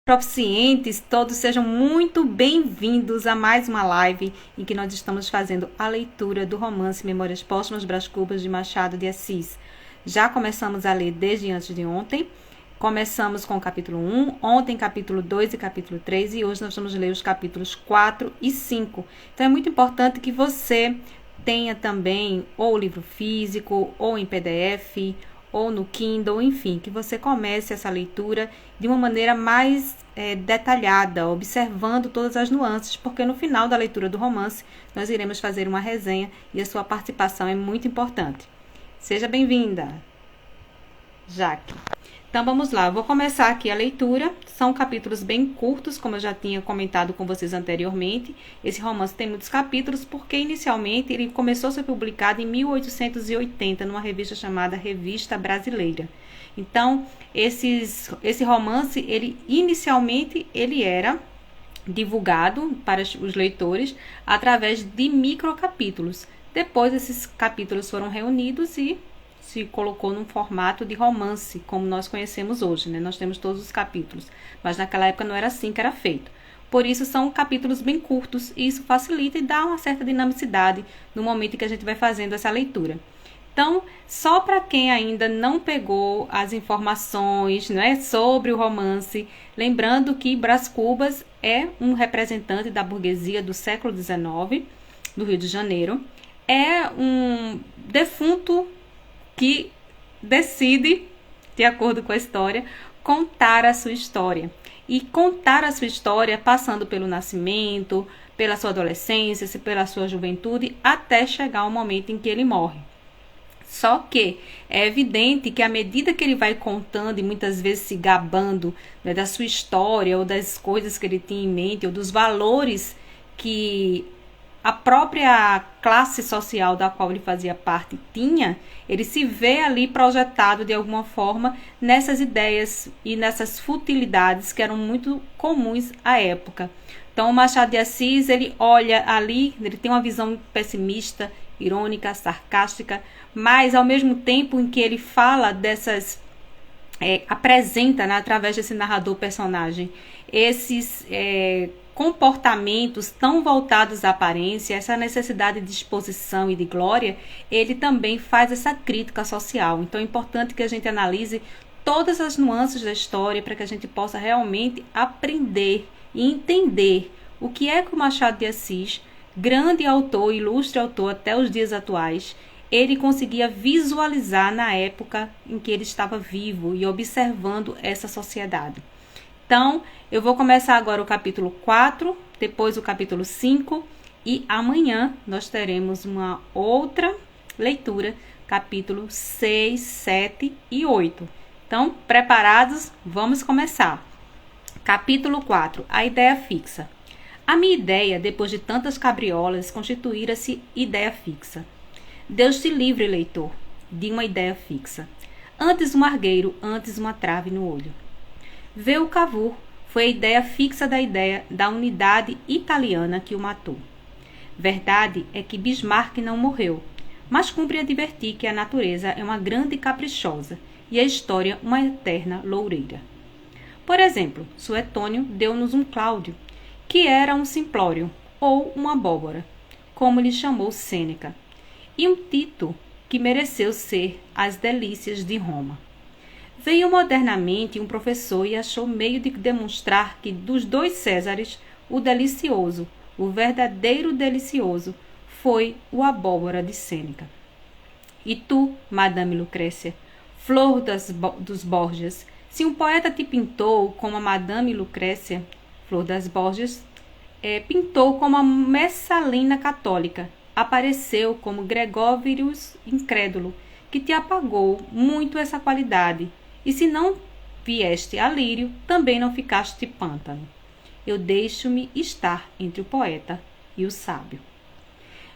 Proficientes, todos sejam muito bem-vindos a mais uma live em que nós estamos fazendo a leitura do romance Memórias Póstumas Brás Cubas de Machado de Assis. Já começamos a ler desde antes de ontem. Começamos com o capítulo 1, ontem capítulo 2 e capítulo 3 e hoje nós vamos ler os capítulos 4 e 5. Então é muito importante que você tenha também ou o livro físico, ou em PDF, ou no Kindle, enfim, que você comece essa leitura de uma maneira mais detalhada, observando todas as nuances, porque no final da leitura do romance nós iremos fazer uma resenha e a sua participação é muito importante. Seja bem-vinda, Jaque. Então vamos lá, eu vou começar aqui a leitura. São capítulos bem curtos, como eu já tinha comentado com vocês anteriormente. Esse romance tem muitos capítulos porque inicialmente ele começou a ser publicado em 1880 numa revista chamada Revista Brasileira. Então esse romance, ele inicialmente ele era divulgado para os leitores através de microcapítulos. Depois esses capítulos foram reunidos e se colocou num formato de romance, como nós conhecemos hoje, né? Nós temos todos os capítulos, mas naquela época não era assim que era feito. Por isso são capítulos bem curtos e isso facilita e dá uma certa dinamicidade no momento em que a gente vai fazendo essa leitura. Então, só para quem ainda não pegou as informações, né, sobre o romance, lembrando que Brás Cubas é um representante da burguesia do século XIX, do Rio de Janeiro, é um defunto que decide, de acordo com a história, contar a sua história. E contar a sua história passando pelo nascimento, pela sua adolescência, pela sua juventude, até chegar ao momento em que ele morre. Só que é evidente que à medida que ele vai contando e muitas vezes se gabando, né, da sua história ou das coisas que ele tinha em mente ou dos valores que a própria classe social da qual ele fazia parte tinha, ele se vê ali projetado de alguma forma nessas ideias e nessas futilidades que eram muito comuns à época. Então, o Machado de Assis, ele olha ali, ele tem uma visão pessimista, irônica, sarcástica, mas ao mesmo tempo em que ele fala dessas, apresenta, né, através desse narrador personagem, esses comportamentos tão voltados à aparência, essa necessidade de exposição e de glória, ele também faz essa crítica social. Então é importante que a gente analise todas as nuances da história para que a gente possa realmente aprender e entender o que é que o Machado de Assis, grande autor, ilustre autor até os dias atuais, ele conseguia visualizar na época em que ele estava vivo e observando essa sociedade. Então, eu vou começar agora o capítulo 4, depois o capítulo 5 e amanhã nós teremos uma outra leitura, capítulo 6, 7 e 8. Então, preparados? Vamos começar. Capítulo 4, a ideia fixa. A minha ideia, depois de tantas cabriolas, constituíra-se ideia fixa. Deus te livre, leitor, de uma ideia fixa. Antes um argueiro, antes uma trave no olho. Ver o Cavour foi a ideia fixa da ideia da unidade italiana que o matou. Verdade é que Bismarck não morreu, mas cumpre advertir que a natureza é uma grande caprichosa e a história uma eterna loureira. Por exemplo, Suetônio deu-nos um Cláudio, que era um simplório ou uma abóbora, como lhe chamou Sêneca, e um Tito, que mereceu ser as delícias de Roma. Veio modernamente um professor e achou meio de demonstrar que dos dois Césares, o delicioso, o verdadeiro delicioso, foi o abóbora de Sêneca. E tu, Madame Lucrécia, flor dos Borgias, se um poeta te pintou como a Madame Lucrécia, flor das Borgias, pintou como a Messalina católica, apareceu como Gregórius incrédulo, que te apagou muito essa qualidade, e se não vieste a lírio, também não ficaste pântano. Eu deixo-me estar entre o poeta e o sábio.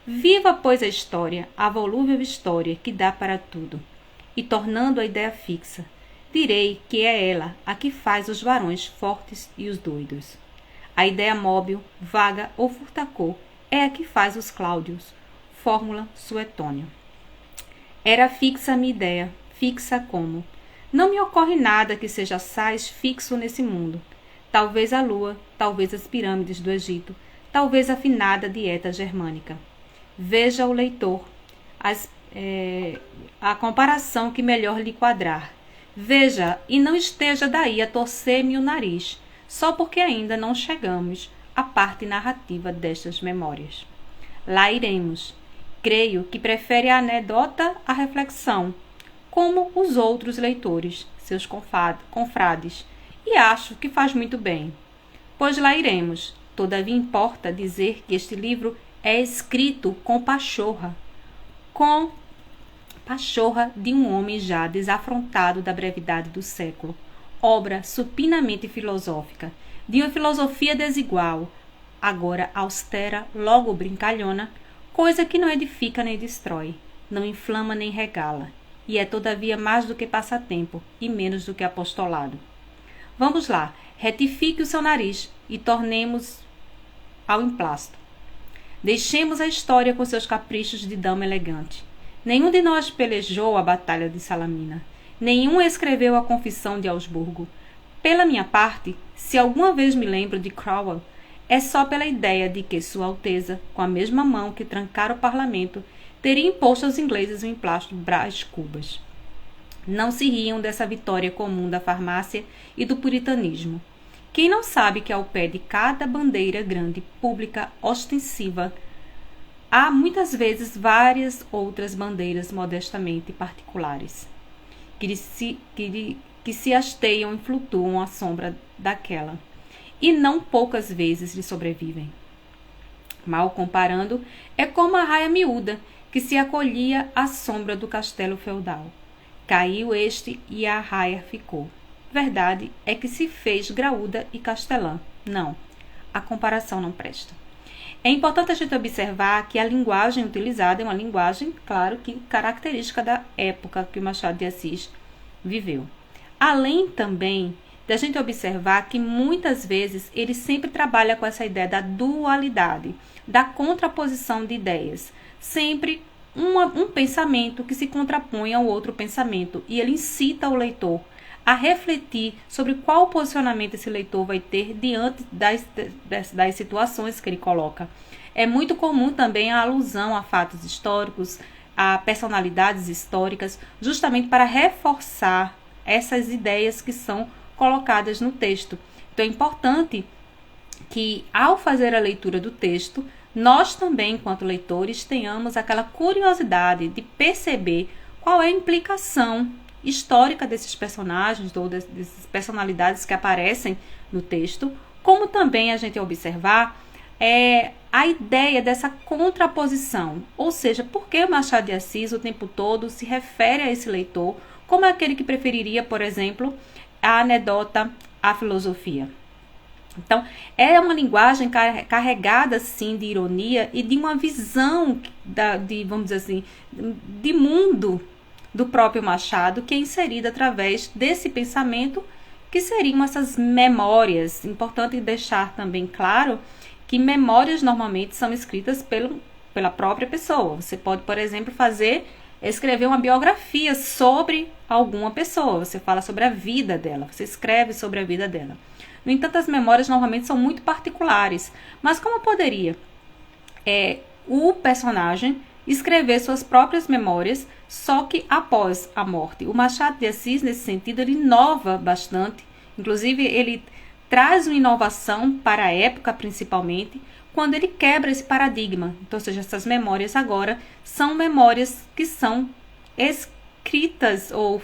Viva, pois, a história, a volúvel história que dá para tudo, e tornando a ideia fixa, direi que é ela a que faz os varões fortes e os doidos. A ideia móvel, vaga ou furtacor é a que faz os Cláudios. Fórmula Suetônio. Era fixa a minha ideia, fixa como? Não me ocorre nada que seja assaz fixo nesse mundo. talvez a lua, talvez as pirâmides do Egito, talvez a afinada dieta germânica. Veja o leitor a comparação que melhor lhe quadrar. Veja e não esteja daí a torcer-me o nariz, só porque ainda não chegamos à parte narrativa destas memórias. Lá iremos. Creio que prefere a anedota à reflexão, como os outros leitores, seus confrades, e acho que faz muito bem. Pois lá iremos. Todavia importa dizer que este livro é escrito com pachorra de um homem já desafrontado da brevidade do século, obra supinamente filosófica, de uma filosofia desigual, agora austera, logo brincalhona, coisa que não edifica nem destrói, não inflama nem regala, e é todavia mais do que passatempo e menos do que apostolado. Vamos lá, retifique o seu nariz e tornemos ao emplasto. Deixemos a história com seus caprichos de dama elegante. Nenhum de nós pelejou a batalha de Salamina. Nenhum escreveu a confissão de Augsburgo. Pela minha parte, se alguma vez me lembro de Cromwell, é só pela ideia de que Sua Alteza, com a mesma mão que trancara o parlamento, teria imposto aos ingleses o emplasto Brás Cubas. Não se riam dessa vitória comum da farmácia e do puritanismo. Quem não sabe que ao pé de cada bandeira grande, pública, ostensiva, há muitas vezes várias outras bandeiras modestamente particulares, que se hasteiam e flutuam à sombra daquela, e não poucas vezes lhe sobrevivem. Mal comparando, é como a raia miúda que se acolhia à sombra do castelo feudal. Caiu este e a raia ficou. Verdade é que se fez graúda e castelã. Não, a comparação não presta. É importante a gente observar que a linguagem utilizada é uma linguagem, claro, que característica da época que o Machado de Assis viveu. Além também da gente observar que muitas vezes ele sempre trabalha com essa ideia da dualidade, da contraposição de ideias. Sempre um pensamento que se contrapõe ao outro pensamento, e ele incita o leitor a refletir sobre qual posicionamento esse leitor vai ter diante das situações que ele coloca. É muito comum também a alusão a fatos históricos, a personalidades históricas, justamente para reforçar essas ideias que são colocadas no texto. Então é importante que, ao fazer a leitura do texto, nós também, enquanto leitores, tenhamos aquela curiosidade de perceber qual é a implicação histórica desses personagens ou dessas personalidades que aparecem no texto, como também a gente observar a ideia dessa contraposição, ou seja, por que o Machado de Assis o tempo todo se refere a esse leitor como aquele que preferiria, por exemplo, a anedota à filosofia. Então, é uma linguagem carregada, sim, de ironia e de uma visão vamos dizer assim, de mundo do próprio Machado, que é inserida através desse pensamento, que seriam essas memórias. Importante deixar também claro que memórias normalmente são escritas pela própria pessoa. Você pode, por exemplo, escrever uma biografia sobre alguma pessoa. Você fala sobre a vida dela, você escreve sobre a vida dela. No entanto, as memórias normalmente são muito particulares. Mas como poderia o personagem escrever suas próprias memórias, só que após a morte? O Machado de Assis, nesse sentido, ele inova bastante. Inclusive, ele traz uma inovação para a época, principalmente, quando ele quebra esse paradigma. Então, ou seja, essas memórias agora são memórias que são escritas ou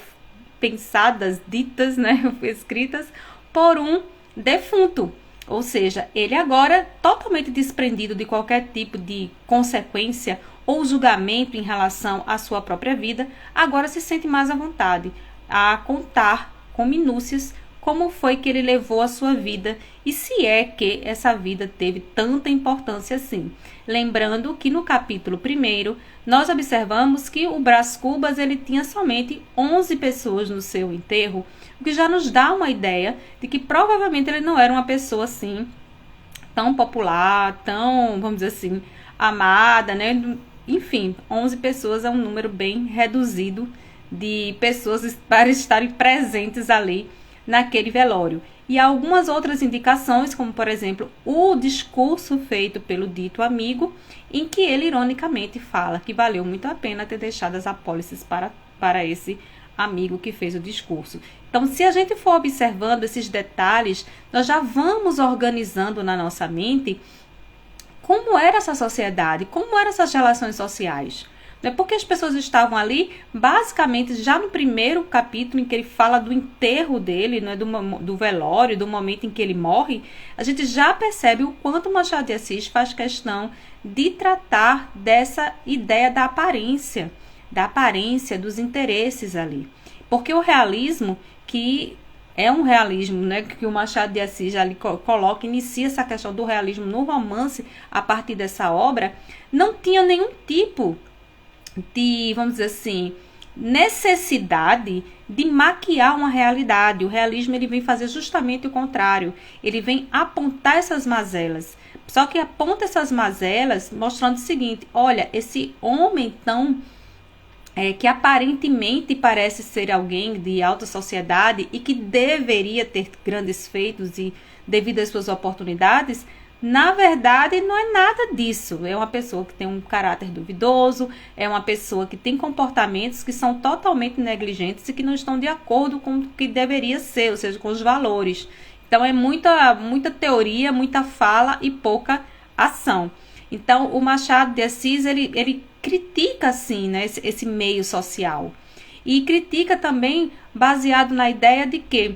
pensadas, ditas, escritas por um defunto. Ou seja, ele agora, totalmente desprendido de qualquer tipo de consequência ou julgamento em relação à sua própria vida, agora se sente mais à vontade a contar com minúcias como foi que ele levou a sua vida e se é que essa vida teve tanta importância assim. Lembrando que no capítulo 1 nós observamos que o Brás Cubas ele tinha somente 11 pessoas no seu enterro, o que já nos dá uma ideia de que provavelmente ele não era uma pessoa assim tão popular, tão, vamos dizer assim, amada, Enfim, 11 pessoas é um número bem reduzido de pessoas para estarem presentes ali naquele velório. e algumas outras indicações, como por exemplo, o discurso feito pelo dito amigo, em que ele ironicamente fala que valeu muito a pena ter deixado as apólices para esse amigo que fez o discurso. Então, se a gente for observando esses detalhes, nós já vamos organizando na nossa mente como era essa sociedade, como eram essas relações sociais. Porque as pessoas estavam ali, basicamente, já no primeiro capítulo, em que ele fala do enterro dele, né, do velório, do momento em que ele morre, a gente já percebe o quanto Machado de Assis faz questão de tratar dessa ideia da aparência, dos interesses ali. Porque o realismo, que é um realismo, né, que o Machado de Assis ali coloca, inicia essa questão do realismo no romance a partir dessa obra, não tinha nenhum tipo de, vamos dizer assim, necessidade de maquiar uma realidade. O realismo ele vem fazer justamente o contrário. Ele vem apontar essas mazelas. Só que aponta essas mazelas mostrando o seguinte: olha, esse homem tão que aparentemente parece ser alguém de alta sociedade e que deveria ter grandes feitos e devido às suas oportunidades, na verdade não é nada disso. É uma pessoa que tem um caráter duvidoso, é uma pessoa que tem comportamentos que são totalmente negligentes e que não estão de acordo com o que deveria ser, ou seja, com os valores. Então é muita teoria, muita fala e pouca ação. Então o Machado de Assis ele critica assim, né, esse meio social, e critica também baseado na ideia de que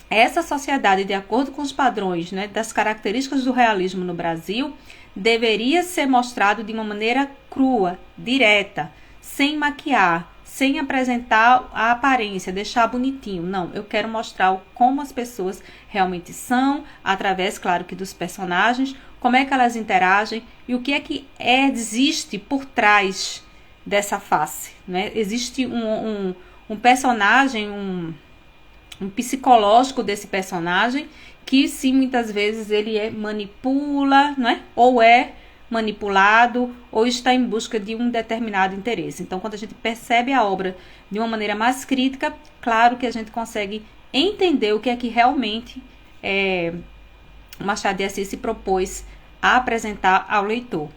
essa sociedade, de acordo com os padrões, né, das características do realismo no Brasil, deveria ser mostrado de uma maneira crua, direta, sem maquiar, sem apresentar a aparência, deixar bonitinho. Não, eu quero mostrar como as pessoas realmente são, através, claro, que dos personagens, como é que elas interagem e o que é que existe por trás dessa face, né? Existe um personagem, um psicológico desse personagem que sim, muitas vezes ele manipula, né? Ou é manipulado ou está em busca de um determinado interesse. Então, quando a gente percebe a obra de uma maneira mais crítica, claro que a gente consegue entender o que é que realmente Machado de Assis se propôs a apresentar ao leitor.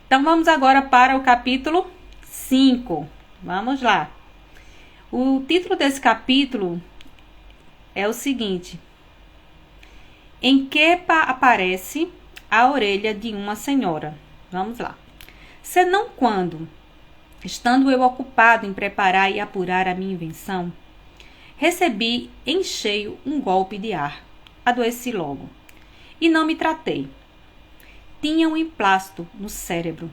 Então, vamos agora para o capítulo 5. Vamos lá. O título desse capítulo é o seguinte: em que aparece a orelha de uma senhora. Vamos lá. Senão quando, estando eu ocupado em preparar e apurar a minha invenção, recebi em cheio um golpe de ar. Adoeci logo. E não me tratei. Tinha um emplasto no cérebro.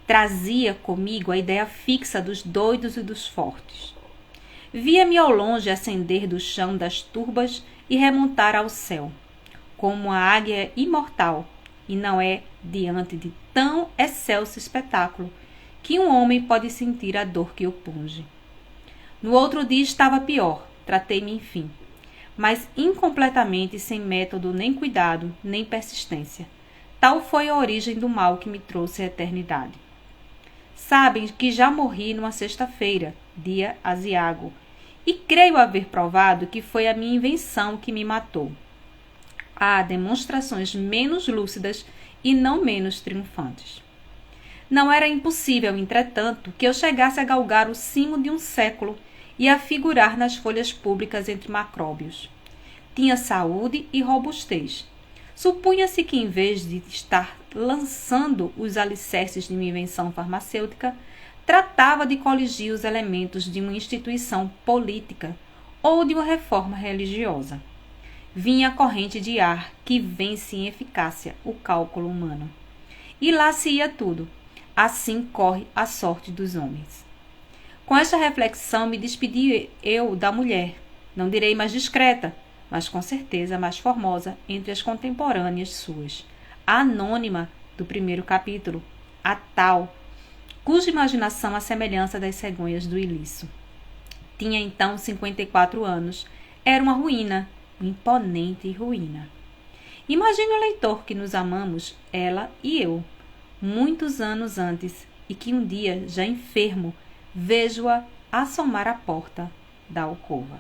Trazia comigo a ideia fixa dos doidos e dos fortes. Via-me ao longe ascender do chão das turbas e remontar ao céu, como a águia imortal, e não é diante de tão excelso espetáculo que um homem pode sentir a dor que o punge. No outro dia estava pior, tratei-me enfim, mas incompletamente sem método, nem cuidado, nem persistência. Tal foi a origem do mal que me trouxe a eternidade. Sabem que já morri numa sexta-feira, dia aziago, e creio haver provado que foi a minha invenção que me matou. Há demonstrações menos lúcidas e não menos triunfantes. Não era impossível, entretanto, que eu chegasse a galgar o cimo de um século e a figurar nas folhas públicas entre macróbios. Tinha saúde e robustez. Supunha-se que, em vez de estar lançando os alicerces de minha invenção farmacêutica, tratava de coligir os elementos de uma instituição política ou de uma reforma religiosa. Vinha a corrente de ar que vence em eficácia o cálculo humano. E lá se ia tudo. Assim corre a sorte dos homens. Com esta reflexão me despedi eu da mulher, não direi mais discreta, mas com certeza mais formosa entre as contemporâneas suas, a anônima do primeiro capítulo, a tal, cuja imaginação a semelhança das cegonhas do Ilício. Tinha então 54 anos, era uma ruína, uma imponente ruína. Imagine o leitor que nos amamos, ela e eu, muitos anos antes, e que um dia, já enfermo, vejo-a assomar à porta da alcova.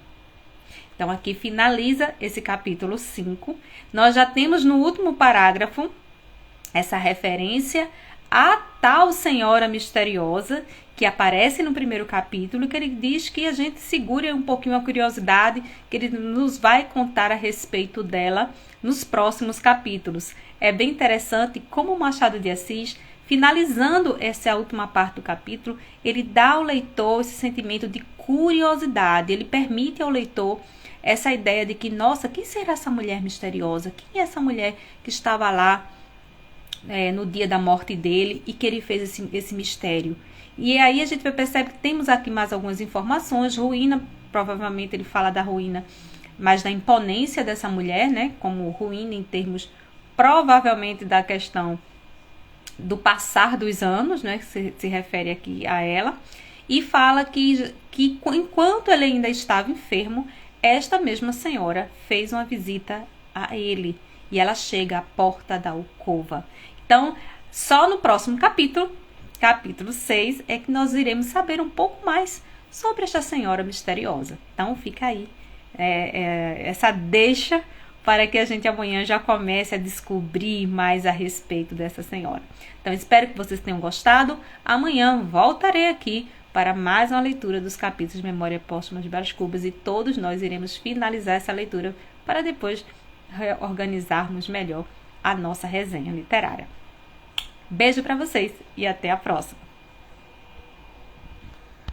Então, aqui finaliza esse capítulo 5. Nós já temos no último parágrafo essa referência à tal senhora misteriosa que aparece no primeiro capítulo, que ele diz que a gente segure um pouquinho a curiosidade, que ele nos vai contar a respeito dela nos próximos capítulos. É bem interessante como o Machado de Assis, finalizando essa última parte do capítulo, ele dá ao leitor esse sentimento de curiosidade, ele permite ao leitor essa ideia de que, nossa, quem será essa mulher misteriosa? Quem é essa mulher que estava lá no dia da morte dele e que ele fez esse mistério? E aí a gente percebe que temos aqui mais algumas informações. Ruína, provavelmente ele fala da ruína, mas da imponência dessa mulher, né? Como ruína em termos, provavelmente, da questão do passar dos anos, né? Que se refere aqui a ela. E fala que enquanto ele ainda estava enfermo, esta mesma senhora fez uma visita a ele. E ela chega à porta da alcova. Então, só no próximo capítulo 6, é que nós iremos saber um pouco mais sobre esta senhora misteriosa. Então, fica aí essa deixa para que a gente amanhã já comece a descobrir mais a respeito dessa senhora. Então, espero que vocês tenham gostado. Amanhã voltarei aqui para mais uma leitura dos capítulos de Memória Póstuma de Brás Cubas e todos nós iremos finalizar essa leitura para depois organizarmos melhor a nossa resenha literária. Beijo para vocês e até a próxima!